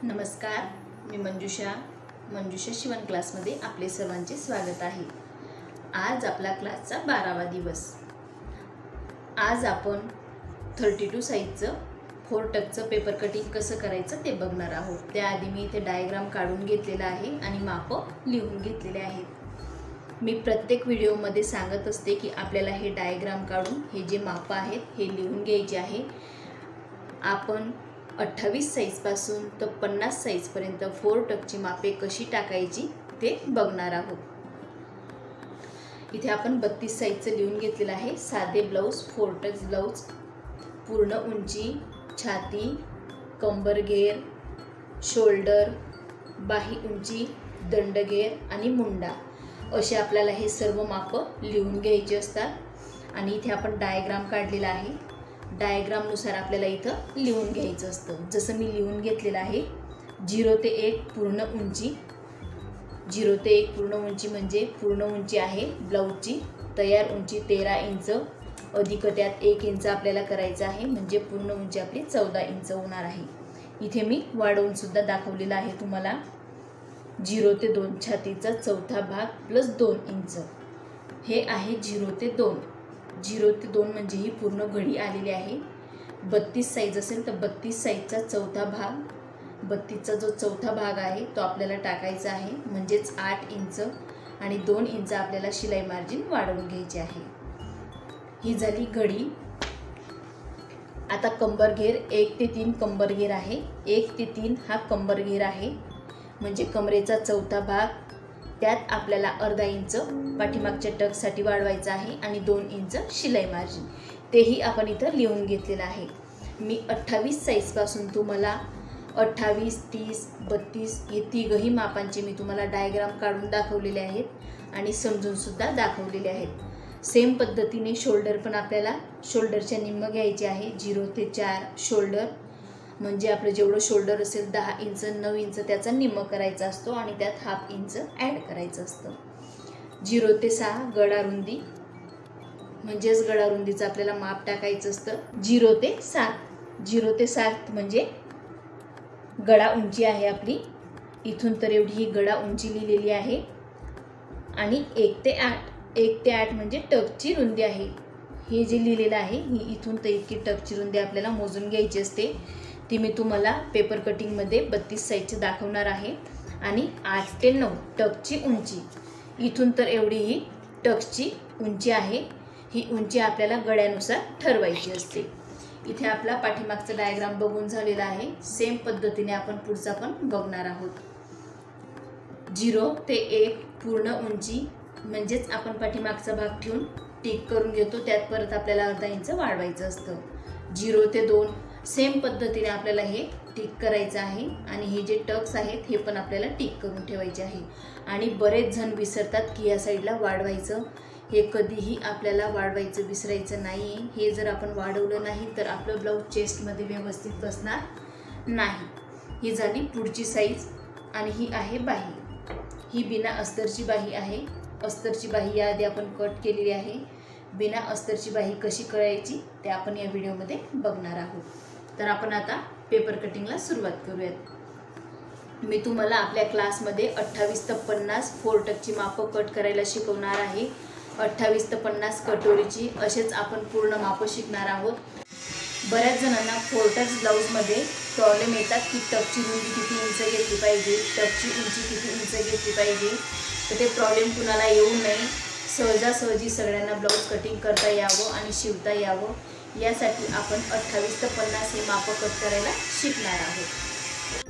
नमस्कार, मी मंजुषा शिवण क्लासमध्ये आपले सर्वांचे स्वागत आहे। आज आपला क्लासचा 12वा दिवस। आज आपण 32 साइजचं 4 टक्सचं पेपर कटिंग कसं करायचं ते बघणार आहोत। त्याआधी मी इथे डायग्राम काढून घेतलेला आहे आणि माप लिहून घेतलेले आहेत। मी प्रत्येक व्हिडिओमध्ये सांगत असते की आपल्याला हे डायग्राम काढून हे जे माप आहेत हे लिहून घ्यायचे आहे। आपण 28 साइज पासून तर 50 साइज पर्यंत 4 टक्सची मापे कशी टाकायची ते बघणार आहोत। इथे आपण 32 साइजचं लिहून घेतलेलं आहे। साधे ब्लाउज, 4 टक्स ब्लाउज, पूर्ण उंची, छाती, कंबर घेर, शोल्डर, बाही उंची, दंडघेर आणि मुंडा असे आपल्याला हे सर्व माप लिहून घ्यायचे असतात। आणि इथे आपण डायग्राम काढलेला आहे। डायग्राम नुसार आपल्याला इथं लिहून घ्यायचं असतं। जसं मी लिहून घेतलेलं आहे 0 ते 1 पूर्ण उंची। 0 ते 1 पूर्ण उंची म्हणजे पूर्ण उंची आहे ब्लाउजची तयार उंची 13 इंच अधिक त्यात 1 इंच आपल्याला करायचं आहे, म्हणजे पूर्ण उंची आपली 14 इंच होणार आहे। इथे मी वाढवून सुद्धा दाखवलेला आहे तुम्हाला। 0 ते 2 छातीचा चौथा भाग प्लस 2 इंच हे आहे 0 ते 2। 0 ते 2 म्हणजे ही पूर्ण घडी आलेली आहे। 32 साइज असेल तर 32 साइजचा चौथा भाग, 32चा जो चौथा भाग आहे तो आपल्याला टाकायचा आहे, म्हणजेच 8 इंच आणि 2 इंच आपल्याला शिलाई मार्जिन वाढवून घ्यायची आहे। ही झाली घडी। आता कंबर घेर 1 ते 3 कंबर घेर आहे। 1 ते 3 हा कंबर घेर आहे, म्हणजे कमरेचा चौथा भाग, त्यात आपल्याला अर्धा इंच पाठीमागच्या टक्ससाठी वाढवायचा आहे आणि 2 इंच शिलाई मार्जिन तेही आपण इथं लिहून घेतलेलं आहे। मी 28 साइज पासून तुम्हाला 28, 30, 32 हे तिघही मापांचे मी तुम्हाला डायग्राम काढून दाखवलेले आहेत आणि समजून सुद्धा दाखवलेले आहेत। सेम पद्धतीने शोल्डर पण आपल्याला शोल्डरच्या निम्म घ्यायचे आहे। 0 ते 4 शोल्डर म्हणजे आपलं जेवढं शोल्डर असेल 10 इंच 9 इंच त्याचा निम्म करायचा असतो आणि त्यात हाफ इंच ॲड करायचं असतं। 0 ते 6 गळा रुंदी म्हणजेच गळा रुंदीचं आपल्याला माप टाकायचं असतं। 0 ते 7 म्हणजे गळा उंची आहे आपली, इथून तर एवढी ही गळा उंची लिहिलेली आहे। आणि 1 ते 8 म्हणजे टक्सची रुंदी आहे। हे जे लिहिलेलं आहे ही इथून तर इतकी टक्सची रुंदी आपल्याला मोजून घ्यायची असते। ती मी तुम्हाला पेपर कटिंगमध्ये 32 साइजचे दाखवणार आहे। आणि 8 ते 9 टक्सची उंची, इथून तर एवढी ही टक्सची उंची आहे। ही उंची आपल्याला गळ्यानुसार ठरवायची असते। इथे आपला पाठीमागचा डायग्राम बघून झालेला आहे। सेम पद्धतीने आपण पुढचा पण बघणार आहोत। 0 ते 1 पूर्ण उंची म्हणजेच आपण पाठीमागचा भाग ठेवून टिक करून घेतो, त्यात परत आपल्याला अर्धा इंच वाढवायचं असतं। 0 ते 2 सेम पद्धतीने आपल्याला हे टिक करायचं आहे आणि हे जे टक्स आहेत हे पण आपल्याला टिक करून ठेवायचे आहे। आणि बरेच जण विसरतात की या साईडला वाढवायचं, हे कधीही आपल्याला वाढवायचं विसरायचं नाही। हे जर आपण वाढवलं नाही तर आपलं ब्लाऊज चेस्टमध्ये व्यवस्थित बसणार नाही। ही झाली पुढची साईज आणि ही आहे बाही। ही बिना अस्तरची बाही आहे। अस्तरची बाही याआधी आपण कट केलेली आहे। बिना अस्तरची बाही कशी करायची ते आपण या व्हिडिओमध्ये बघणार आहोत। तर आपण आता पेपर कटिंगला सुरुवात करूयात। मी तुम्हाला आपल्या क्लासमध्ये 28 ते 50 4 टक्सची मापं कट करायला शिकवणार आहे। 28 ते 50 कटोरीची असेच आपण पूर्ण मापं शिकणार आहोत। बऱ्याच जणांना 4 टक्स ब्लाऊजमध्ये प्रॉब्लेम येतात की टक्सची रुंदी किती इंच घेतली पाहिजे, टक्सची उंची किती इंच घेतली पाहिजे। तर ते प्रॉब्लेम कुणाला येऊ नये, सहजासहजी सगळ्यांना ब्लाऊज कटिंग करता यावं आणि शिवता यावं यासाठी आपण 28 ते 50 हे मापं कट करायला शिकणार आहोत।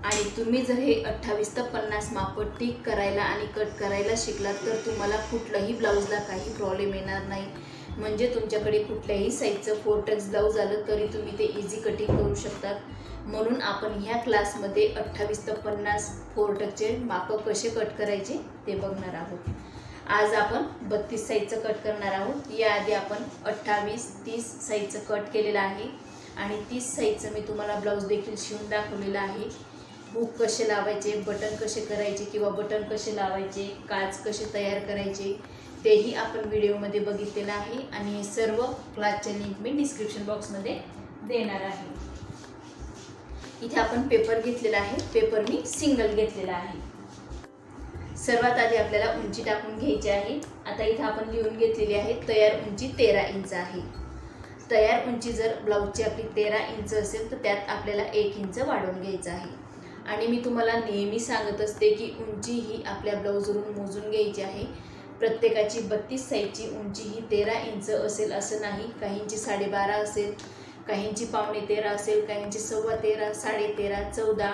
आणि तुम्ही जर हे 28 ते 50 मापं टिक करायला आणि कट करायला शिकलात तर तुम्हाला कुठल्याही ब्लाऊजला काही प्रॉब्लेम येणार नाही। म्हणजे तुमच्याकडे कुठल्याही साईजचं 4 टक्स ब्लाऊज आलं तरी तुम्ही ते इझी कटिंग करू शकतात। म्हणून आपण ह्या क्लासमध्ये 28 ते 50 4 टक्सचे मापं कसे कट करायचे ते बघणार आहोत। आज आपण 32 साइजचं कट करणार आहोत। याआधी आपण 28, 30 साइजचं कट केलेलं आहे आणि 30 साइजचं मी तुम्हाला ब्लाऊज देखील शिवून दाखवलेलं आहे। हुक कसे लावायचे, बटन कसे करायचे किंवा बटन कसे लावायचे, काच कसे तयार करायचे तेही आपण व्हिडिओमध्ये बघितलेलं आहे आणि सर्व क्लासच्या लिंक मी डिस्क्रिप्शन बॉक्समध्ये देणार आहे। इथे आपण पेपर घेतलेला आहे, पेपर मी सिंगल घेतलेला आहे। सर्वात आधी आपल्याला उंची टाकून घ्यायची आहे। आता इथे आपण लिहून घेतलेली आहे तयार उंची 13 इंच आहे। तयार उंची जर ब्लाउजची आपली 13 इंच असेल तर त्यात आपल्याला 1 इंच वाढवून घ्यायचं आहे। आणि मी तुम्हाला नेहमी सांगत असते की उंची ही आपल्या ब्लाउजवरून मोजून घ्यायची आहे। प्रत्येकाची 32 साईजची उंची ही 13 इंच असेल असं नाही, काहींची 12.5 असेल, काहींची 13.25 असेल, काहींची 13.25, 13.5, 14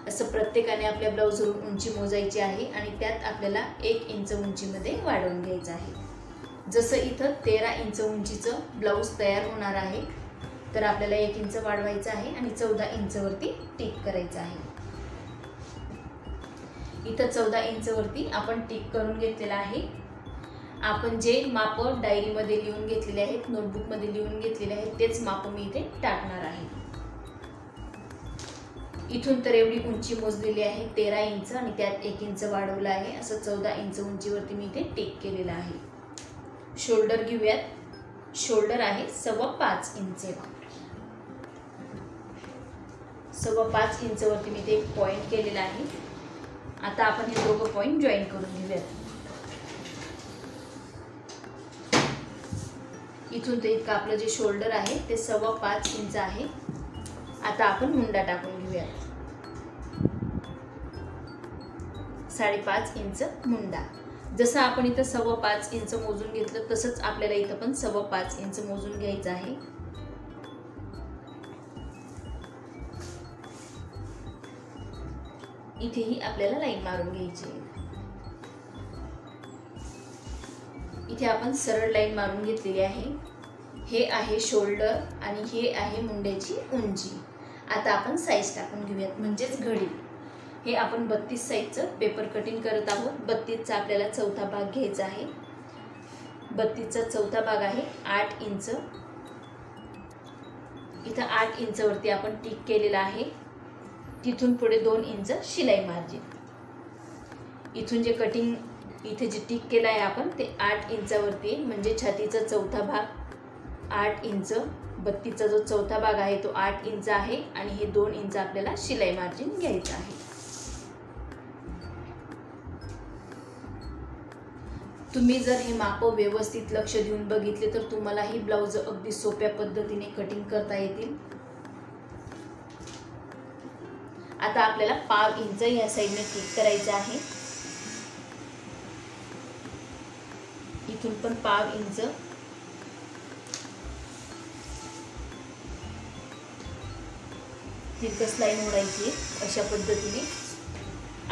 असं प्रत्येकाने आपल्या ब्लाउजवरून उंची मोजायची आहे आणि त्यात आपल्याला 1 इंच उंचीमध्ये वाढवून घ्यायचं आहे। जसं इथं 13 इंच उंचीचं ब्लाउज तयार होणार आहे तर आपल्याला 1 इंच वाढवायचं आहे आणि 14 इंचवरती टिक करायचं आहे। इथं 14 इंचवरती आपण टिक करून घेतलेला आहे। आपण जे माप डायरीमध्ये लिहून घेतलेले आहेत, नोटबुकमध्ये लिहून घेतलेले आहेत तेच माप मी इथे टाकणार आहे। इथून तर एवढी उंची मोजलेली आहे 13 इंच आणि त्यात 1 इंच वाढवलं आहे, असं 14 इंच उंचीवरती मी इथे टिक केलेलं आहे। शोल्डर घेऊयात। शोल्डर आहे 5.25 इंच। 5.25 इंचवरती मी इथे एक पॉइंट केलेला आहे। आता आपण हे दोघं पॉइंट जॉईन करून घेऊयात। इथून ते इतकं आपलं जे शोल्डर आहे ते 5.25 इंच आहे। आता आपण मुंडा टाकून घेऊयात। 5.5 इंच मुंडा। जसं आपण इथं 5.25 इंच मोजून घेतलं तसंच आपल्याला इथं पण 5.25 इंच मोजून घ्यायचं आहे। इथेही आपल्याला लाईन मारून घ्यायची आहे। इथे आपण सरळ लाईन मारून घेतलेली आहे। हे आहे शोल्डर आणि हे आहे मुंड्याची उंची। आता आपण साईज टाकून घेऊयात, म्हणजेच घडी। हे आपण 32 साईजचं पेपर कटिंग करत आहोत। 32चा आपल्याला चौथा भाग घ्यायचा आहे। 32चा चौथा भाग आहे 8 इंच। इथं 8 इंचवरती आपण टिक केलेला आहे। तिथून पुढे 2 इंच शिलाई मार्जिन। इथून जे कटिंग इथे जे टिक केलं आहे आपण ते 8 इंचावरती, म्हणजे छातीचा चौथा भाग 8 इंच, 32चा जो चौथा भाग आहे तो 8 इंच आहे आणि हे 2 इंच आपल्याला शिलाई मार्जिन घ्यायचं आहे। तुम्ही जर हे माप व्यवस्थित लक्ष देऊन बघितले तर तुम्हाला ही ब्लाउज अगदी सोप्या पद्धतीने कटिंग करता येतील। आता आपल्याला 1/2 इंच या साइडने टिक करायचं आहे। इथून पण 1/2 इंच। तिरकस लाईन ओढायची अशा पद्धतीने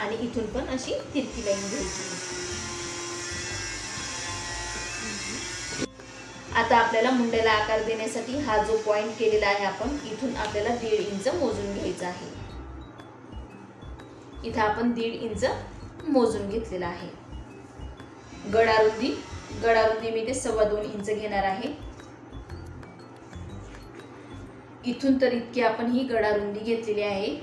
आणि इथून पण अशी तिरकी लाईन घ्यायची। आता आपल्याला मुंड्याला आकार देण्यासाठी हा जो पॉइंट केलेला आहे आपण, इथून आपल्याला 1.5 इंच मोजून घ्यायचा आहे। इथं आपण 1.5 इंच मोजून घेतलेला आहे। गडारुंदी मी ते 2.25 इंच घेणार आहे। इथून तर इतकी आपण ही गडारुंदी घेतलेली आहे।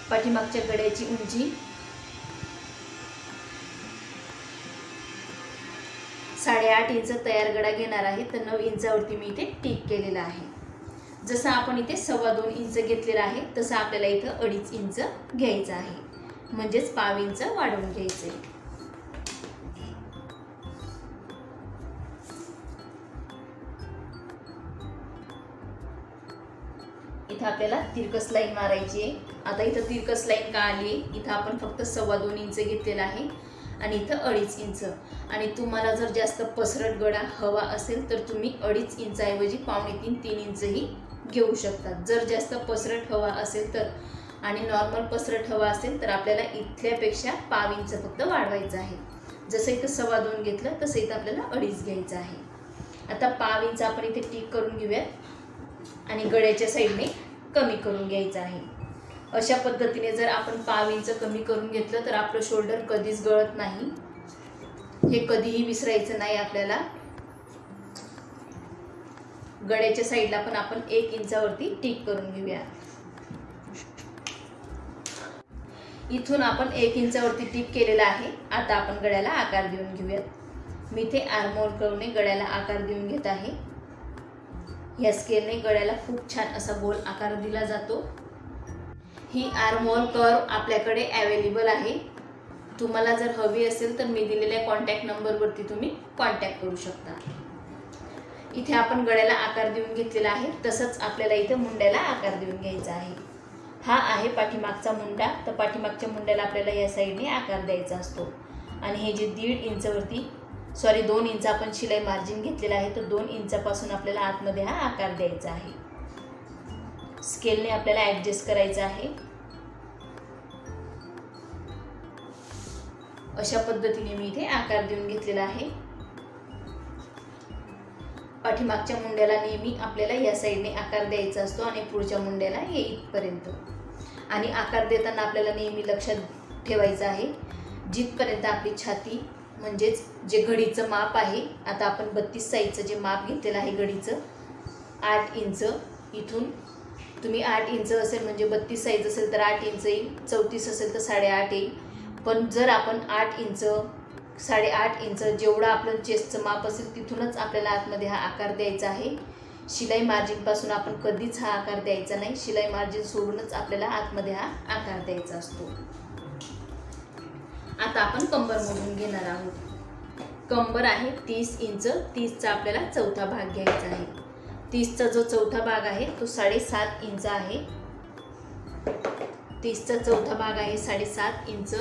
पाठीमागच्या गड्याची उंची 8.5 इंच तयार गडा घेणार आहे, तर 9 इंचावरती मी इथे टिक केलेला आहे। जसं आपण इथे 2.25 इंच घेतलेला आहे तसं आपल्याला इथं 2.5 इंच घ्यायचं आहे, म्हणजेच 1/2 इंच वाढवून घ्यायचे। इथं आपल्याला तिरकस लाईन मारायची आहे। आता इथं तिरकस लाईन का आली, इथं आपण फक्त 2.25 इंच घेतलेला आहे आणि इथं 2.5 इंच। आणि तुम्हाला जर जास्त पसरट गडा हवा असेल तर तुम्ही 2.5 इंच ऐवजी 2.25-3 इंचही घेऊ शकतात। जर जास्त पसरट हवा असेल तर, आणि नॉर्मल पसरट हवा असेल तर आपल्याला इथल्यापेक्षा 1/2 इंच फक्त वाढवायचं आहे। जसं इथं 2.25 घेतलं तसं इथं आपल्याला 2.5 घ्यायचं आहे। आता 1/2 इंच आपण इथे टिक करून घेऊयात आणि गड्याच्या साईडने कमी करून घ्यायचं आहे। अशा पद्धतीने जर आपण 1/2 इंच कमी करून घेतलं तर आपलं शोल्डर कधीच गळत नाही, हे कधीही विसरायचं नाही आपल्याला। गड्याच्या साईडला पण आपण 1 इंचावरती टिक करून घेऊया। इथून आपण 1 इंचावरती टिक केलेला आहे। आता आपण गड्याला आकार देऊन घेऊयात। मी इथे आर्महोल करून गड्याला आकार देऊन घेत आहे। ह्या स्केलने गळ्याला खूप छान असा गोल आकार दिला जातो। ही आर्महोल कर्व आपल्याकडे अवेलेबल आहे। तुम्हाला जर हवी असेल तर मी दिलेल्या कॉन्टॅक्ट नंबरवरती तुम्ही कॉन्टॅक्ट करू शकता। इथे आपण गळ्याला आकार देऊन घेतलेला आहे, तसंच आपल्याला इथे मुंड्याला आकार देऊन घ्यायचा आहे। हा आहे पाठीमागचा मुंडा, तर पाठीमागच्या मुंड्याला आपल्याला या साईडने आकार द्यायचा असतो। आणि हे जे 1.5 इंचवरती 2 इंच आपण शिलाई मार्जिन घेतलेला आहे, तर 2 इंचापासून आपल्याला आतमध्ये हा आकार द्यायचा आहे। स्केलने आपल्याला ॲडजस्ट करायचं आहे। अशा पद्धतीने मी इथे आकार देऊन घेतलेला आहे। पाठीमागच्या मुंड्याला नेहमी आपल्याला या साईडने आकार द्यायचा असतो आणि पुढच्या मुंड्याला येईपर्यंत। आणि आकार देताना आपल्याला नेहमी लक्षात ठेवायचं आहे, जिथपर्यंत आपली छाती म्हणजेच जे घडीचं माप आहे, आता आपण 32 साईजचं जे माप घेतलेलं आहे घडीचं 8 इंच, इथून तुम्ही 8 इंच असेल म्हणजे 32 साईज असेल तर 8 इंच येईल, 34 असेल तर 8.5 येईल। पण जर आपण 8 इंच 8.5 इंच जेवढं आपलं चेस्टचं माप असेल तिथूनच आपल्याला आतमध्ये हा आकार द्यायचा आहे। शिलाई मार्जिनपासून आपण कधीच हा आकार द्यायचा नाही, शिलाई मार्जिन सोडूनच आपल्याला आतमध्ये हा आकार द्यायचा असतो। आता आपण कंबर मोजून घेणार आहोत। कंबर आहे 30 इंच, 30चा आपल्याला चौथा भाग घ्यायचा आहे। 30चा जो चौथा भाग आहे तो 7.5 इंच आहे। 30चा चौथा भाग आहे 7.5 इंच।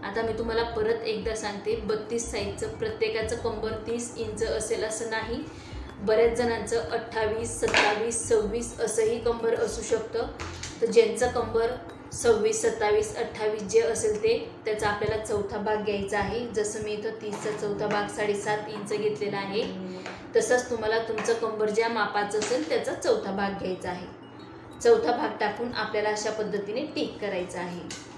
आता मी तुम्हाला परत एकदा सांगते, 32 साईजचं प्रत्येकाचं कंबर 30 इंच असेल असं नाही। बऱ्याच जणांचं 28, 27, 26 असंही कंबर असू शकतं। तर ज्यांचं कंबर 26, 27, 28 जे असेल त्याचा आपल्याला चौथा भाग घ्यायचा आहे। जसं मी इथं 30चा चौथा भाग 7.5 इंच घेतलेला आहे, तसंच तुम्हाला तुमचं कंबर ज्या मापाचं असेल त्याचा चौथा भाग घ्यायचा आहे। चौथा भाग टाकून आपल्याला अशा पद्धतीने टिक करायचं आहे।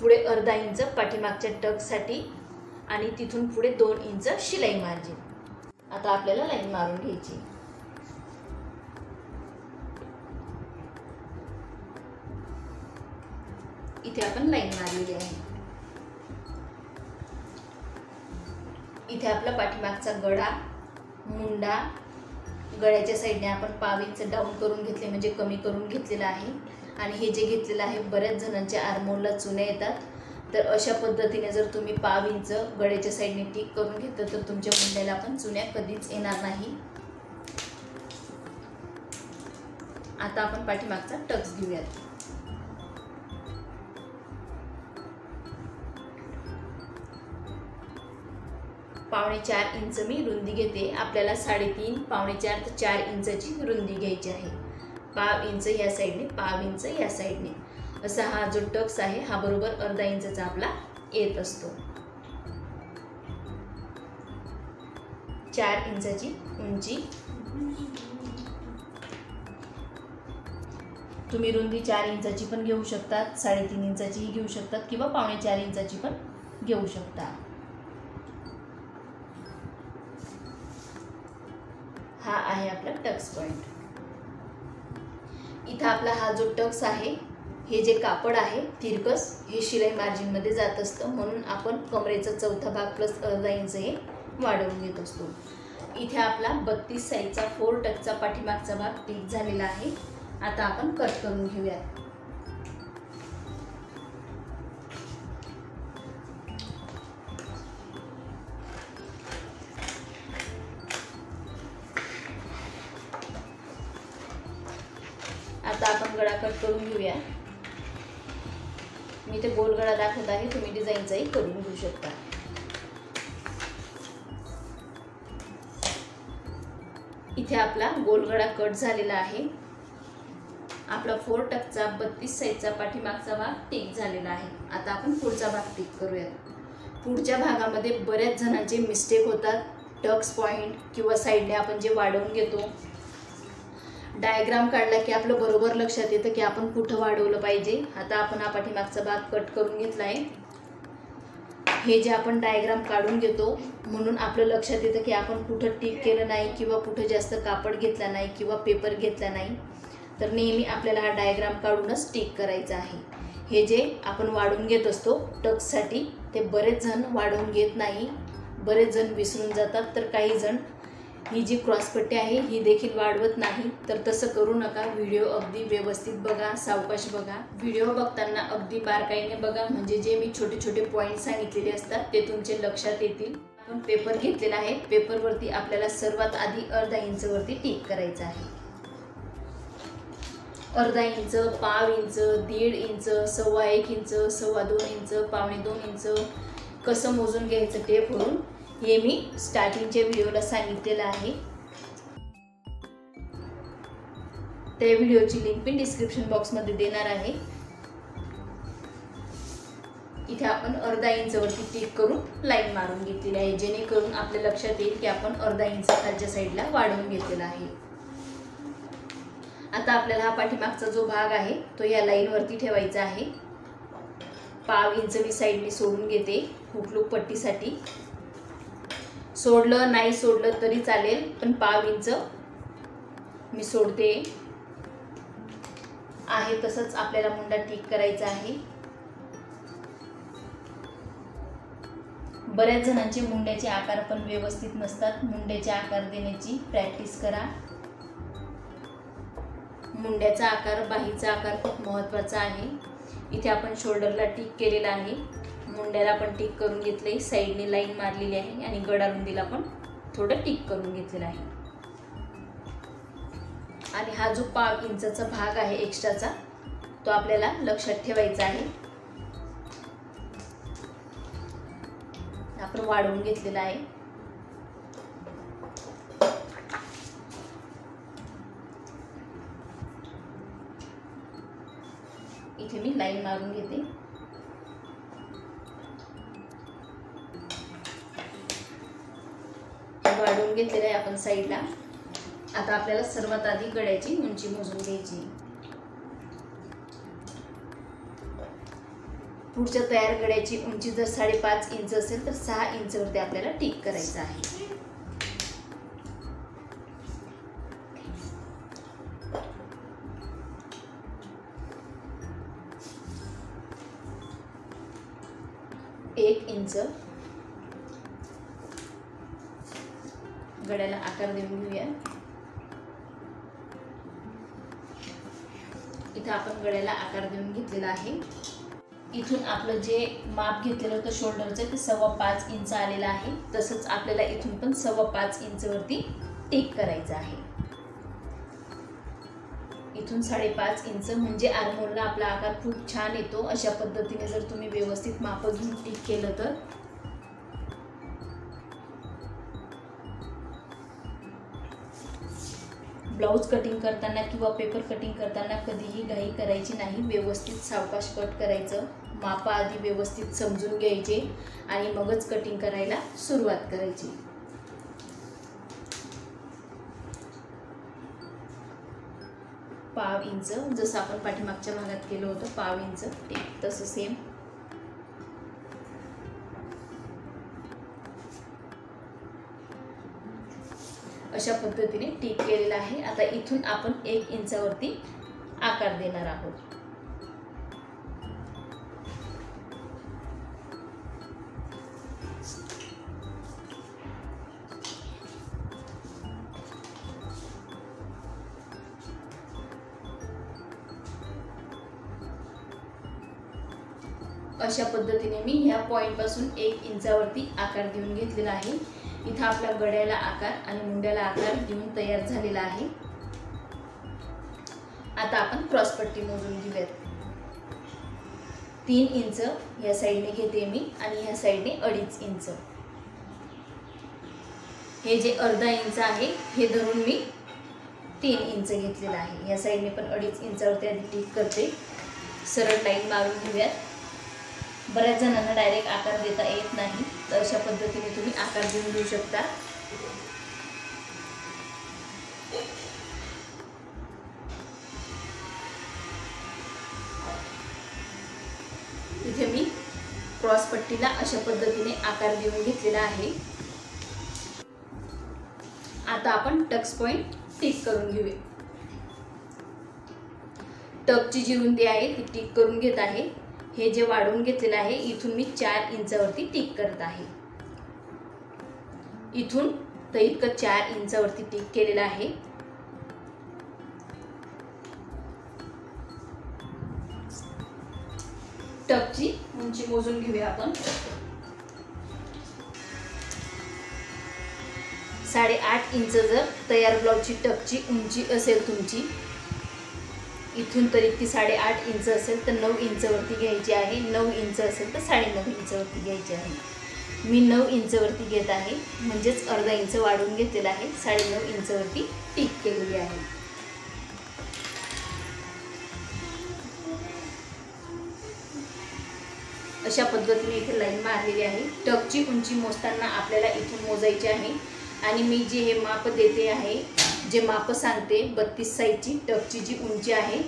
पुढे अर्धा इंच पाठीमागच्या टक्ससाठी आणि तिथून पुढे 2 इंच शिलाई मार्जिन। आता आपल्याला लाईन मारून घ्यायची। इथे आपण लाईन मारलेली आहे। इथे आपला पाठीमागचा गळा, मुंडा, गळ्याच्या साईडने आपण 1/2 इंच डाऊन करून घेतले म्हणजे कमी करून घेतलेला आहे। आणि हे जे घेतलेलं आहे, बऱ्याच जणांच्या आर्महोलला चुन्या येतात, तर अशा पद्धतीने जर तुम्ही 1/2 इंच गळ्याच्या साईडने टिक करून घेतलं तर तुमच्या मुंड्याला पण चुन्या कधीच येणार नाही। आता आपण पाठीमागचा टक्स घेऊयात। पावणे 4 इंच मी रुंदी घेते। आपल्याला 3.5, पावणे 4 तर 4 इंचाची रुंदी घ्यायची आहे। 1/2 इंच या साईडने, 1/2 इंच या साईडने, असा हा जो टक्स आहे हा बरोबर अर्धा इंचचा आपला येत असतो। 4 इंचाची उंची। तुम्ही रुंदी 4 इंचाची पण घेऊ शकतात, 3.5 इंचाचीही घेऊ शकतात किंवा पावणे 4 इंचाची पण घेऊ शकता। हा आहे आपला टक्स पॉइंट। इथं आपला हा जो टक्स आहे, हे जे कापड आहे तिरकस, हे शिलाई मार्जिनमध्ये जात असतं, म्हणून आपण कमरेचा चौथा भाग प्लस अर्धा इंच हे वाढवून घेत असतो। इथे आपला 32 साईजचा 4 टक्सचा पाठीमागचा भाग टिक झालेला आहे। आता आपण कट करून घेऊया। आता आपण गळा कट करून घेऊया। मी ते गोल गळा दाखवत आहे, तुम्ही डिझाईनचाही करून घेऊ शकता। इथे आपला गोल गळा कट झालेला आहे। आपला 4 टक्सचा 32 साईजचा पाठीमागचा भाग टिक झालेला आहे। आता आपण पुढचा भाग टिक करूया। पुढच्या भागामध्ये बऱ्याच जणांचे मिस्टेक होतात। टक्स पॉइंट किंवा साईडने आपण जे वाढवून घेतो, डायग्राम काढला की आपलं बरोबर लक्षात येतं की आपण कुठं वाढवलं पाहिजे। आता आपण हा पाठीमागचा भाग कट करून घेतला आहे। हे जे आपण डायग्राम काढून घेतो म्हणून आपलं लक्षात येतं की आपण कुठं टिक केलं नाही किंवा कुठं जास्त कापड घेतला नाही किंवा पेपर घेतला नाही, तर नेहमी आपल्याला हा डायग्राम काढूनच टिक करायचा आहे। हे जे आपण वाढवून घेत असतो टक्ससाठी, ते बरेच जण वाढवून घेत नाही, बरेच जण विसरून जातात, तर काही जण ही जी क्रॉसपट्टी आहे ही देखील वाढवत नाही, तर तसं करू नका. व्हिडिओ अगदी व्यवस्थित बघा, सावकाश बघा. व्हिडिओ बघताना अगदी बारकाईने बघा, म्हणजे जे मी छोटे छोटे पॉईंट सांगितलेले असतात ते तुमचे लक्षात येतील. आपण पेपर घेतलेला आहे. पेपरवरती आपल्याला सर्वात आधी अर्धा इंचवरती टिक करायचं आहे. अर्धा इंच, पाव inch, 1.5 inch, 1.25 inch, 1.25 inch, 1.25 inch कसं मोजून घ्यायचं टेपवरून हे मी स्टार्टिंगच्या व्हिडिओला सांगितलेलं आहे. त्या व्हिडिओची लिंक पण डिस्क्रिप्शन बॉक्समध्ये देणार आहे. इथे आपण अर्धा इंचवरती टिक करून लाईन मारून घेतलेली आहे, जेणेकरून आपल्या लक्षात येईल की आपण अर्धा इंच खालच्या साईडला वाढवून घेतलेला आहे. आता आपल्याला हा पाठीमागचा जो भाग आहे तो या लाईनवरती ठेवायचा आहे. पाव इंच मी साईडने सोडून घेते हुकलूक पट्टीसाठी. सोडलं नाही सोडलं तरी चालेल, पण पाव इंच मी सोडते आहे. तसंच आपल्याला मुंडा टिक करायचा आहे. बऱ्याच जणांचे मुंड्याचे आकार पण व्यवस्थित नसतात. मुंड्याचे आकार देण्याची प्रॅक्टिस करा. मुंड्याचा आकार, बाहीचा आकार खूप महत्त्वाचा आहे. इथे आपण शोल्डरला टिक केलेला आहे, मुंड्याला पण टिक करून घेतले, साईडने लाईन मारलेली आहे आणि गडारुंदीला पण थोडं टिक करून घेतलेलं आहे. आणि हा जो पाव इंचाचा भाग आहे एक्स्ट्राचा तो आपल्याला लक्षात ठेवायचा आहे. आपण वाढवून घेतलेला आहे. इथे मी लाईन मारून घेते. वाढवून घेतलेलं आहे आपण साईडला. आता आपल्याला सर्वात आधी गड्याची उंची मोजून घ्यायची. पुढच्या तयार गड्याची उंची जर 5.5 इंच असेल तर 6 इंचवरती आपल्याला टिक करायचं आहे. एक इंच गड्याला आकार देऊन घेऊया. इथे आपण गड्याला आकार देऊन घेतलेला आहे. इथून आपलं जे माप घेतलेलं होतं शोल्डरचं ते 5.25 इंच आलेलं आहे. तसंच आपल्याला इथून पण 5.25 इंचवरती टिक करायचं आहे. इथून 5.5 इंच म्हणजे आर्महोलला आपला आकार खूप छान येतो. अशा पद्धतीने जर तुम्ही व्यवस्थित माप घेऊन टिक केलं तर. ब्लाऊज कटिंग करताना किंवा पेपर कटिंग करताना कधीही घाई करायची नाही. व्यवस्थित सावकाश कट करायचं. माप आधी व्यवस्थित समजून घ्यायचे आणि मगच कटिंग करायला सुरुवात करायची. पाव इंच जसं आपण पाठीमागच्या भागात केलं होतं, पाव इंच टिक तसं सेम. अशा पद्धतीने टिक केलेला आहे. आता इथून आपण 1 इंचावरती आकार देणार आहोत. अशा पद्धतीने मी ह्या पॉइंट पासून 1 इंचावरती आकार देऊन घेतलेला आहे. इथं आपला गड्याला आकार आणि मुंड्याला आकार देऊन तयार झालेला आहे. आता आपण क्रॉसपट्टी मोजून घेऊयात. 3 इंच या साईडने घेते मी आणि ह्या साईडने 2.5 इंच. हे जे अर्धा इंच आहे हे धरून मी 3 इंच घेतलेला आहे. या साईडने पण 2.5 इंचावरती आधी टिक करते. सरळ लाईन मारून घेऊयात. बऱ्याच जणांना डायरेक्ट आकार देता येत नाही, तर अशा पद्धतीने तुम्ही आकार देऊन घेऊ शकता. इथे मी क्रॉस पट्टीला अशा पद्धतीने आकार देऊन घेतलेला आहे. आता आपण टक्स पॉइंट टिक करून घेऊया. टकची जी रुंदी आहे ती टिक करून घेत आहे. हे जे वाढवून घेतलेलं आहे इथून मी 4 इंचावरती टिक करत आहे. इथून तर इतकं 4 इंचावरती टिक केलेलं आहे. टक्सची उंची मोजून घेऊया आपण. 8.5 इंच जर तयार ब्लाऊजची टक्सची उंची असेल तुमची, इथून तरी ती 8.5 इंच असेल तर 9 इंचवरती घ्यायची आहे. 9 इंच असेल तर 9.5 इंचवरती घ्यायची आहे. मी 9 इंचवरती घेत आहे, म्हणजेच अर्धा इंच वाढवून घेतलेला आहे. 9.5 इंचवरती टिक केलेली आहे. अशा पद्धतीने इथे लाईन मारलेली आहे. टक्सची उंची मोजताना आपल्याला इथून मोजायची आहे आणि मी जे हे माप देते आहे, जे माप सांगते 32 साईजची टक्सची जी उंची आहे,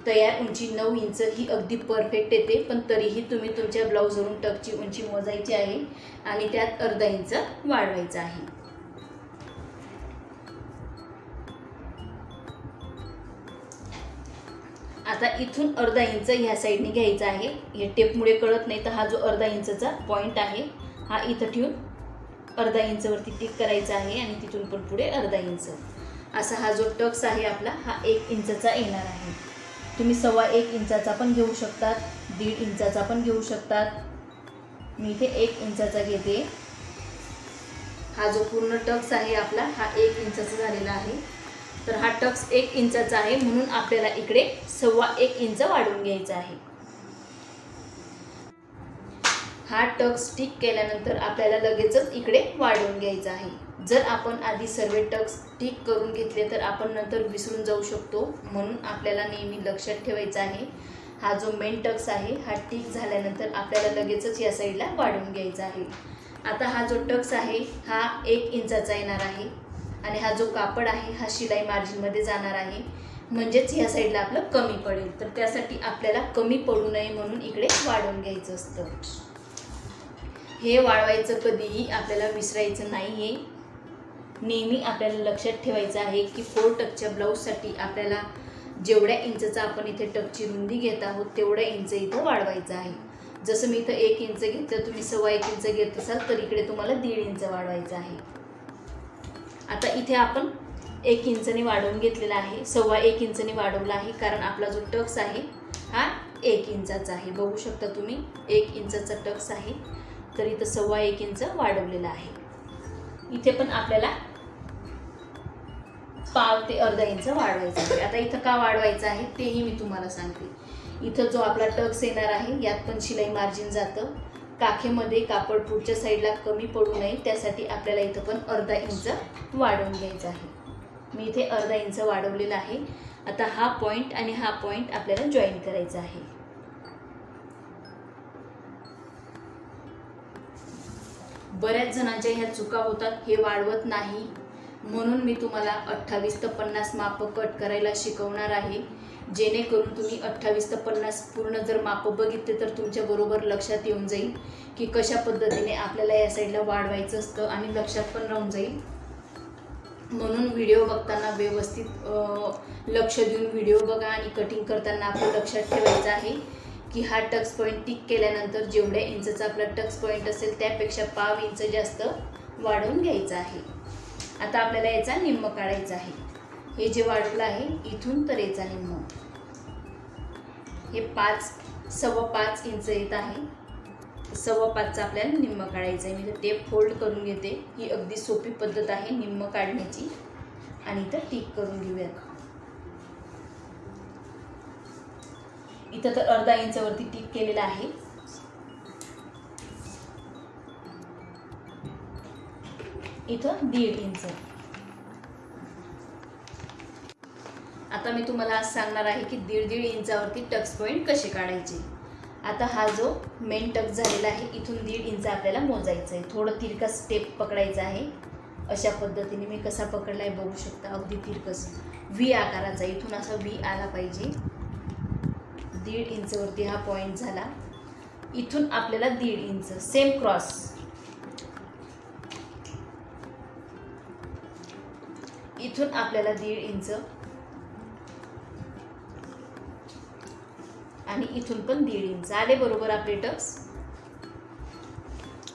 तयार उंची 9 इंच ही अगदी परफेक्ट येते. पण तरीही तुम्ही तुमच्या ब्लाऊजवरून टक्सची उंची मोजायची आहे आणि त्यात अर्धा इंच वाढवायचं आहे. आता इथून अर्धा इंच ह्या साईडने घ्यायचा आहे. हे टेपमुळे कळत नाही, तर हा जो अर्धा इंचचा पॉईंट आहे हा इथं ठेवून अर्धा इंचवरती टिक करायचा आहे आणि तिथून पण पुढे अर्धा इंच. असा हा जो टक्स आहे आपला हा 1 इंचचा येणार आहे. तुम्ही 1.25 इंचाचा पण घेऊ शकतात, 1.5 इंचाचा पण घेऊ शकतात. मी इथे 1 इंचाचा घेते. हा जो पूर्ण टक्स आहे आपला हा 1 इंचाचा झालेला आहे. तर हा टक्स 1 इंचाचा आहे, म्हणून आपल्याला इकडे 1.25 इंच वाढवून घ्यायचा आहे. हा टक्स टिक केल्यानंतर आपल्याला लगेचच इकडे वाढवून घ्यायचा आहे. जर आपण आधी सर्व टक्स टिक करून घेतले तर आपण नंतर विसरून जाऊ शकतो, म्हणून आपल्याला नेहमी लक्षात ठेवायचं आहे. हा जो मेन टक्स आहे हा टिक झाल्यानंतर आपल्याला लगेचच या साईडला वाढवून घ्यायचा आहे. आता हा जो टक्स आहे हा 1 इंचाचा येणार आहे आणि हा जो कापड आहे हा शिलाई मार्जिनमध्ये जाणार आहे, म्हणजेच या साईडला आपलं कमी पडेल. तर त्यासाठी आपल्याला कमी पडू नये म्हणून इकडे वाढवून घ्यायचं असतं. हे वाढवायचं कधीही आपल्याला विसरायचं नाही आहे. नेहमी आपल्याला लक्षात ठेवायचं आहे की 4 टक्सच्या ब्लाऊजसाठी आपल्याला जेवढ्या इंचचा आपण इथे टक्सची रुंदी घेत आहोत तेवढ्या इंच इथं वाढवायचं आहे. जसं मी इथं 1 इंच घेतलं, तुम्ही 1.25 इंच घेत असाल तर इकडे तुम्हाला 1.5 इंच वाढवायचं आहे. आता इथे आपण 1 इंचने वाढवून घेतलेला आहे, 1.25 इंचने वाढवला आहे, कारण आपला जो टक्स आहे हा 1 इंचाचा आहे. बघू शकता तुम्ही 1 इंचाचा टक्स आहे, तर इथं 1.25 इंच वाढवलेला आहे. इथे पण आपल्याला 1.5 ते अर्धा इंच वाढवायचं आहे. आता इथं का वाढवायचं आहे तेही मी तुम्हाला सांगते. इथं जो आपला टक्स येणार आहे यात पण शिलाई मार्जिन जातं. काखेमध्ये कापड पुढच्या साईडला कमी पडू नये त्यासाठी आपल्याला इथं पण अर्धा इंच वाढवून घ्यायचं आहे. मी इथे अर्धा इंच वाढवलेला आहे. आता हा पॉईंट आणि हा पॉईंट आपल्याला जॉईन करायचा आहे. बऱ्याच जणांच्या ह्या चुका होतात, हे वाढवत नाही, म्हणून मी तुम्हाला 28 ते 50 माप कट करायला शिकवणार आहे. जेणेकरून तुम्ही 28 ते 50 पूर्ण जर माप बघितले तर तुमच्या बरोबर लक्षात येऊन जाईल की कशा पद्धतीने आपल्याला या साईडला वाढवायचं असतं आणि लक्षात पण राहून जाईल. म्हणून व्हिडिओ बघताना व्यवस्थित लक्ष देऊन व्हिडिओ बघा आणि कटिंग करताना आपलं लक्षात ठेवायचं आहे की हा टक्स पॉईंट टिक केल्यानंतर जेवढ्या इंचचा आपला टक्स पॉईंट असेल त्यापेक्षा 1.5 इंच जास्त वाढवून घ्यायचा आहे. आता आपल्याला याचा निम्म काढायचा आहे. हे जे वाढवलं आहे इथून तर याचा निम्म, हे 5.25 इंच येत आहे. 5.25चा आपल्याला निम्म काढायचं आहे. मी टेप फोल्ड करून घेते. ही अगदी सोपी पद्धत आहे निम्म काढण्याची. आणि इथं टिक करून घेऊयात. इथं तर अर्धा इंचावरती टिक केलेला आहे. इथं 1.5 इंच. आता मी तुम्हाला आज सांगणार आहे की 1.5 इंचावरती टक्स पॉईंट कसे काढायचे. आता हा जो मेन टक्स झालेला आहे इथून 1.5 इंच आपल्याला मोजायचं आहे. थोडं तिरका स्टेप पकडायचा आहे. अशा पद्धतीने मी कसा पकडलाय बघू शकता. अगदी तिरकस व्ही आकाराचा, इथून असा व्ही आला पाहिजे. 1.5 इंचवरती हा पॉईंट झाला. इथून आपल्याला 1.5 इंच सेम क्रॉस, इथून आपल्याला 1.5 इंच आणि इथून पण 1.5 इंच आले बरोबर आपले टक्स.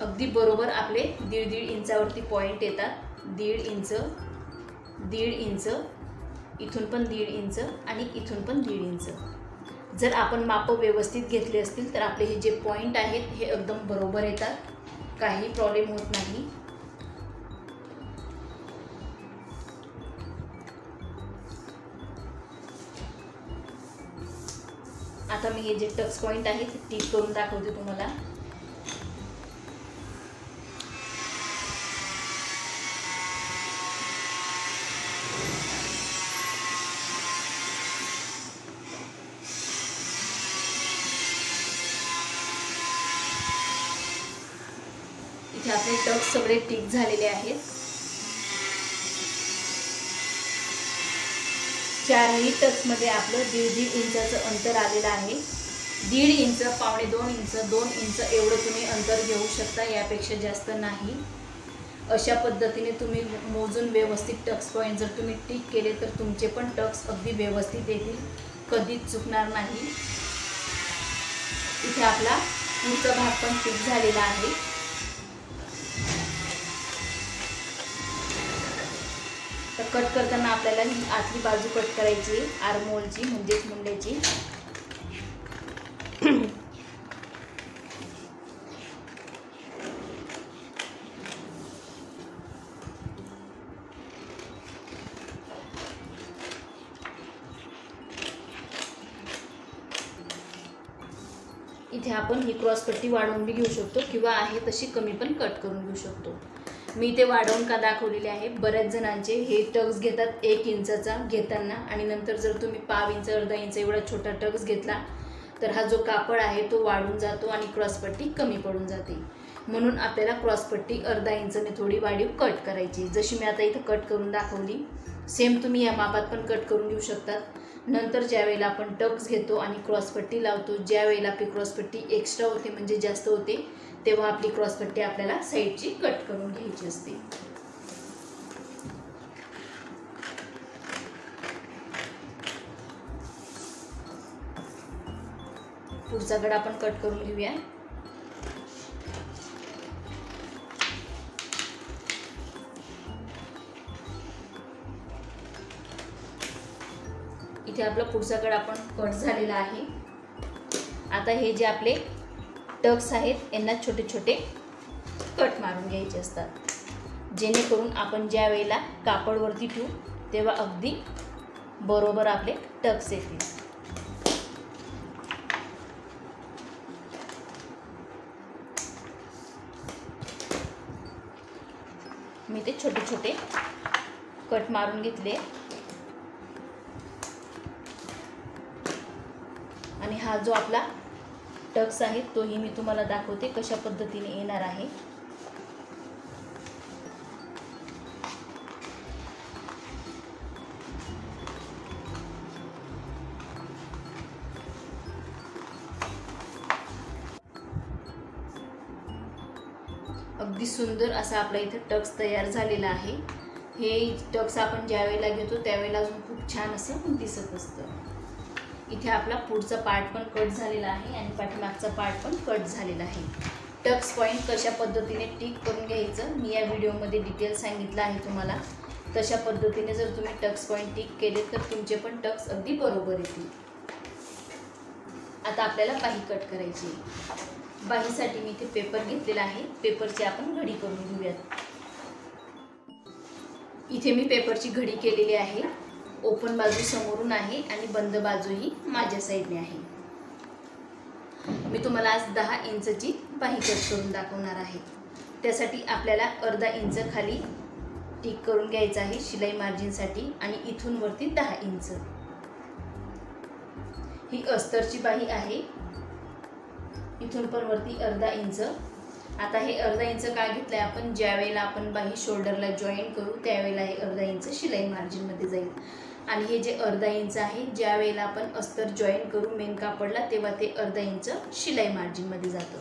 अगदी बरोबर आपले 1.5 इंचावरती पॉईंट येतात. 1.5 इंच, 1.5 इंच, इथून पण 1.5 इंच आणि इथून पण 1.5 इंच. जर आपण माप व्यवस्थित घेतले असतील तर आपले हे जे पॉइंट आहेत हे एकदम बरोबर येतात, काही प्रॉब्लेम होत नाही. आता मी हे जे टक्स पॉइंट आहेत ते टिक करून दाखवते तुम्हाला. इथे आपले टक्स सगळे टिक झालेले आहेत. चारही टक्समध्ये आपलं 1.5 इंचाचं अंतर आलेलं आहे. 1.5 इंच, 1.25 इंच, 2 इंच एवढं तुम्ही अंतर घेऊ शकता, यापेक्षा जास्त नाही. अशा पद्धतीने तुम्ही मोजून व्यवस्थित टक्स पॉईंट जर तुम्ही टिक केले तर तुमचे पण टक्स अगदी व्यवस्थित येतील, कधीच चुकणार नाही. इथे आपला पुढचा भाग पण टिक झालेला आहे. तर कट करताना आपल्याला ही आतली बाजू कट करायची, आर्महोलची म्हणजेच मुंड्याची. इथे आपण ही क्रॉसपट्टी वाढवून बी घेऊ शकतो किंवा आहे तशी कमी पण कट करून घेऊ शकतो. मी ते वाढवून का दाखवलेले आहे. बऱ्याच जणांचे हे टक्स घेतात 1 इंचाचा घेताना आणि नंतर जर तुम्ही 1/2 इंच, अर्धा इंच एवढा छोटा टक्स घेतला तर हा जो कापड आहे तो वाढून जातो आणि क्रॉसपट्टी कमी पडून जाते. म्हणून आपल्याला क्रॉसपट्टी अर्धा इंचने थोडी वाढीव कट करायची. जशी मी आता इथं कट करून दाखवली सेम तुम्ही या मापात पण कट करून घेऊ शकतात. नंतर ज्या वेळेला आपण टक्स घेतो आणि क्रॉसपट्टी लावतो, ज्या वेळेला आपली क्रॉसपट्टी एक्स्ट्रा होते म्हणजे जास्त होते, तेव्हा आपली क्रॉसपट्टी आपल्याला साईडची कट करून घ्यायची असते. पुढचा गड आपण कट करून घेऊया. इथे आपला पुढचा गड आपण कट झालेला आहे. आता हे जे आपले टक्स आहेत यांना छोटे छोटे कट मारून घ्यायचे असतात, जेणेकरून आपण ज्या वेळेला कापडवरती ठेवू तेव्हा अगदी बरोबर आपले टक्स येतील. मी ते छोटे छोटे कट मारून घेतले आणि हा जो आपला टक्स आहे तोही मी तुम्हाला दाखवते कशा पद्धतीने येणार आहे. अगदी सुंदर असा आपला इथे टक्स तयार झालेला आहे. हे टक्स आपण ज्या वेळेला घेतो त्यावेळेला अजून खूप छान असं दिसत असतं. इथे आपला पुढचा पार्ट पण कट झालेला आहे आणि पाठीमागचा पार्ट पण कट झालेला आहे. टक्स पॉईंट कशा पद्धतीने टिक करून घ्यायचं मी या व्हिडिओमध्ये डिटेल सांगितलं आहे तुम्हाला. तशा पद्धतीने जर तुम्ही टक्स पॉईंट टिक केले तर तुमचे पण टक्स अगदी बरोबर येतील. आता आपल्याला बाही कट करायची. बाहीसाठी मी इथे पेपर घेतलेला आहे. पेपरची आपण घडी करून घेऊयात. इथे मी पेपरची घडी केलेली आहे. ओपन बाजू समोरून आहे आणि बंद बाजू ही माझ्या साईडने आहे. मी तुम्हाला आज 10 इंचची बाही कट करून दाखवणार आहे. त्यासाठी आपल्याला अर्धा इंच खाली टिक करून घ्यायचं आहे शिलाई मार्जिनसाठी आणि इथून वरती 10 इंच. ही अस्तरची बाही आहे. इथून पण वरती अर्धा इंच. आता हे अर्धा इंच का घेतलंय आपण, ज्या वेळेला आपण बाही शोल्डरला जॉईन करू त्यावेळेला हे अर्धा इंच शिलाई मार्जिनमध्ये जाईल आणि हे जे अर्धा इंच आहे ज्या वेळेला आपण अस्तर जॉईन करू मेन कापडला तेव्हा ते अर्धा इंच शिलाई मार्जिनमध्ये जातं.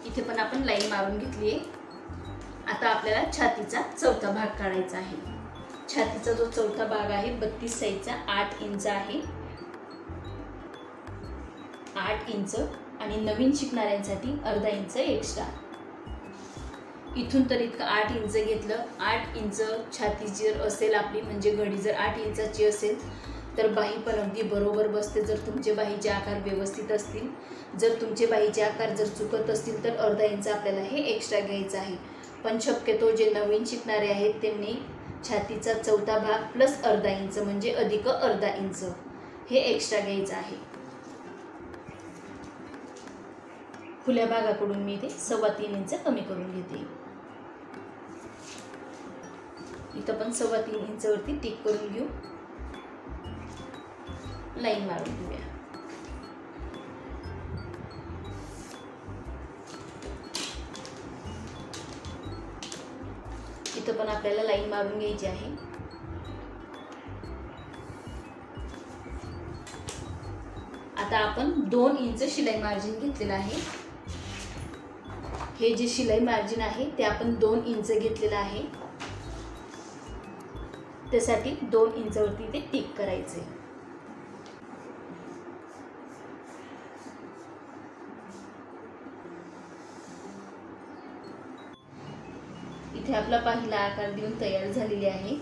इथे पण आपण लाईन मारून घेतली आहे. आता आपल्याला छातीचा चौथा भाग काढायचा आहे. छातीचा जो चौथा भाग आहे 32 साईजचा 8 इंच आहे. 8 इंच आणि नवीन शिकणाऱ्यांसाठी अर्धा इंच एक्स्ट्रा। इथून तर इतकं 8 इंच घेतलं। 8 इंच छाती जर असेल आपली, म्हणजे घडी जर 8 इंचाची असेल तर बाही पण अगदी बरोबर बसते, जर तुमचे बाहीचे आकार व्यवस्थित असतील। जर तुमचे बाहीचे आकार जर चुकत असतील तर अर्धा इंच आपल्याला हे एक्स्ट्रा घ्यायचं आहे। पण शक्यतो जे नवीन शिकणारे आहेत त्यांनी छातीचा चौथा भाग प्लस अर्धा इंच म्हणजे अधिक अर्धा इंच हे एक्स्ट्रा घ्यायचं आहे। खुल्या भागाकडून मी इथे 3.25 इंच कमी करून घेते। इथं पण 3.25 इंच वरती टिक करून घेऊ, लाईन मारून घेऊया। इथं पण आपल्याला लाईन मारून घ्यायची आहे। आता आपण 2 इंच शिलाई मार्जिन घेतलेलं आहे। हे जे शिलाई मार्जिन आहे ते आपण 2 इंच घेतलेलं आहे। त्यासाठी 2 इंच वरती ते टिक करायचे। इथे आपला पहिला आकार देऊन तयार झालेली आहे।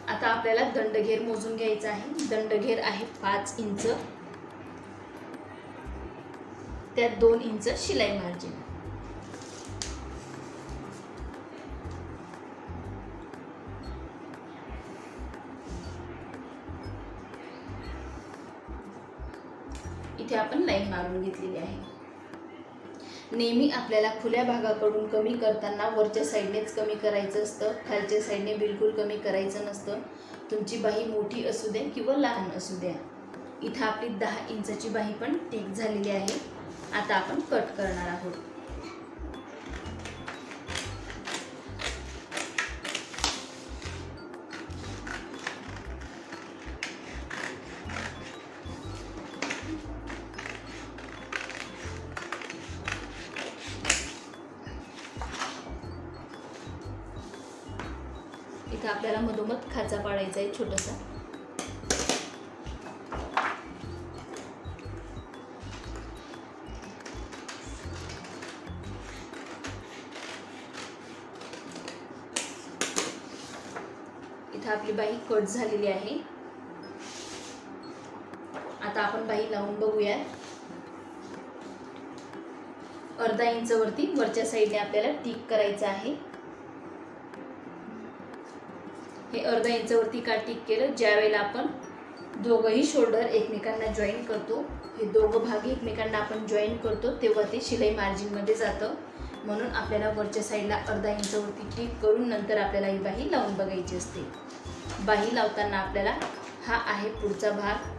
आता आपल्याला दंडघेर मोजून घ्यायचा आहे। दंडघेर आहे 5 इंच, त्यात 2 इंच शिलाई मार्जिन। इथे आपण लाईन मारून घेतलेली आहे। नेहमी आपल्याला खुल्या भागाकडून कमी करताना वरच्या साईडनेच कमी करायचं असतं, खालच्या साईडने बिलकुल कमी करायचं नसतं। तुमची बाही मोठी असू द्या किंवा लहान असू द्या। इथं आपली 10 इंचाची बाही पण टिक झालेली आहे। आता आपण कट करणार आहोत। इथं आपल्याला मधोमध खाचा पाडायचा आहे छोटासा। इथं आपली बाही कट झालेली आहे। आता आपण बाही लावून बघूया। अर्धा इंच वरती वरच्या साईडने आपल्याला टिक करायचं आहे। हे अर्धा इंच वरती का टिक केलं? ज्या वेळेला आपण दोघंही शोल्डर एकमेकांना जॉईन करतो, हे दोघं भाग एकमेकांना आपण जॉईन करतो तेव्हा ते शिलाई मार्जिन मध्ये जातं। म्हणून आपल्याला वरच्या साईडला अर्धा इंच वरती टिक करून नंतर आपल्याला ही बाही लावून बघायची असते। बाही लावताना आपल्याला हा आहे पुढचा भाग,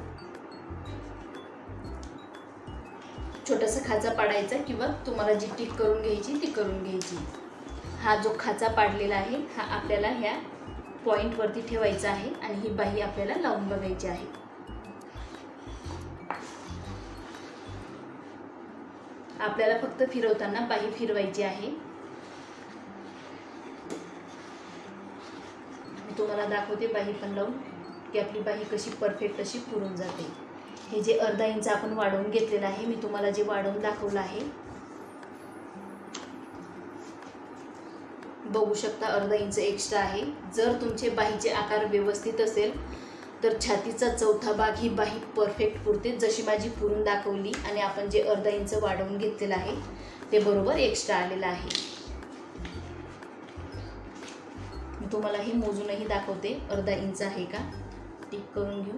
छोटासा खाचा पाडायचा किंवा तुम्हाला जी टिक करून घ्यायची ती करून घ्यायची। हा जो खाचा पाडलेला आहे हा आपल्याला ह्या पॉइंट वरती ठेवायचा आहे आणि ही बाही आपल्याला लावून बघायची आहे। आपल्याला फक्त फिरवताना बाही फिरवायची आहे। मी तुम्हाला दाखवते बाही पण लावून की आपली बाही कशी परफेक्ट अशी पुरून जाते। हे जे अर्धा इंच आपण वाढवून घेतलेलं आहे, मी तुम्हाला जे वाढवून दाखवलं आहे बघू शकता, अर्धा इंच एक्स्ट्रा आहे। जर तुमचे बाहीचे आकार व्यवस्थित असेल तर छातीचा चौथा भाग ही बाही परफेक्ट पुरते, जशी माझी पुरून दाखवली आणि आपण जे अर्धा इंच वाढवून घेतलेलं आहे ते बरोबर एक्स्ट्रा आलेलं आहे। मी तुम्हाला हे मोजूनही दाखवते अर्धा इंच आहे का, टिक करून घेऊ।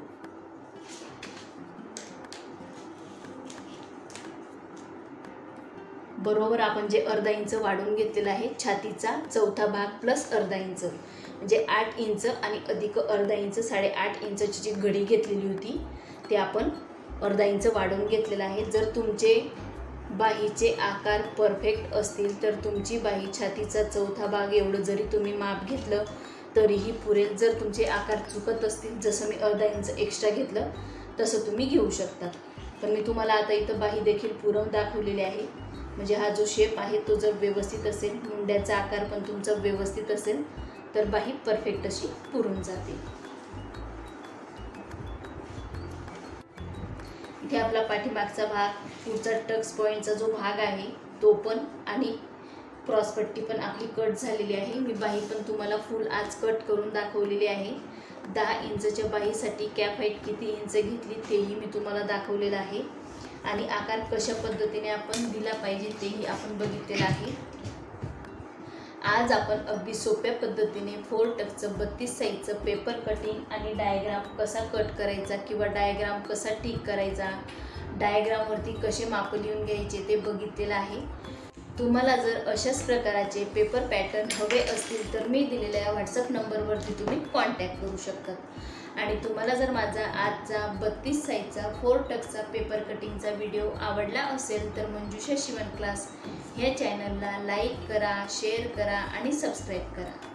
बरोबर आपण जे अर्धा इंच वाढवून घेतलेला आहे, छातीचा चौथा भाग प्लस अर्धा इंच म्हणजे 8 इंच आणि अधिक अर्धा इंच 8.5 इंचाची जी घडी घेतलेली होती ते आपण अर्धा इंच वाढवून घेतलेला आहे। जर तुमचे बाहीचे आकार परफेक्ट असतील तर तुमची बाही छातीचा चौथा भाग एवढं जरी तुम्ही माप घेतलं तरीही पुरेल। जर तुमचे आकार चुकत असतील, जसं मी अर्धा इंच एक्स्ट्रा घेतलं तसं तुम्ही घेऊ शकता। पण मी तुम्हाला आता इथं बाही देखील पुरवून दाखवलेली आहे, म्हणजे हा जो शेप आहे तो जर व्यवस्थित असेल, मुंड्याचा आकार पण तुमचा व्यवस्थित असेल तर बाही परफेक्ट अशी पुरून जाते। इथे आपला पाठीमागचा भाग, पुढचा टक्स पॉईंटचा जो भाग आहे तो पण आणि क्रॉसपट्टी पण आपली कट झालेली आहे। मी बाही पण तुम्हाला फुल आज कट करून दाखवलेली आहे। 10 इंचच्या बाहीसाठी कॅप हाईट किती इंच घेतली तेही मी तुम्हाला दाखवलेलं आहे आणि आकार कशा पद्धतीने आपण दिला पाहिजे तेही आपण बघितलेलं आहे। आज आपण अगदी सोप्या पद्धतीने 4 टक्सचं 32 साईजचं पेपर कटिंग आणि डायग्राम कसा कट करायचा किंवा डायग्राम कसा टिक करायचा, डायग्रामवरती कसे माप लिहून घ्यायचे ते बघितलेलं आहे। तुम्हाला जर अशाच प्रकारचे पेपर पॅटर्न हवे असतील तर मी दिलेल्या व्हॉट्सअप नंबरवरती तुम्ही कॉन्टॅक्ट करू शकतात। आणि तुम्हाला जर माझा आजचा 32 साईजचा 4 टक्सचा पेपर कटिंगचा व्हिडिओ आवडला असेल तर मंजुषा शिवण क्लास ह्या चॅनलला लाईक करा, शेअर करा आणि सबस्क्राईब करा।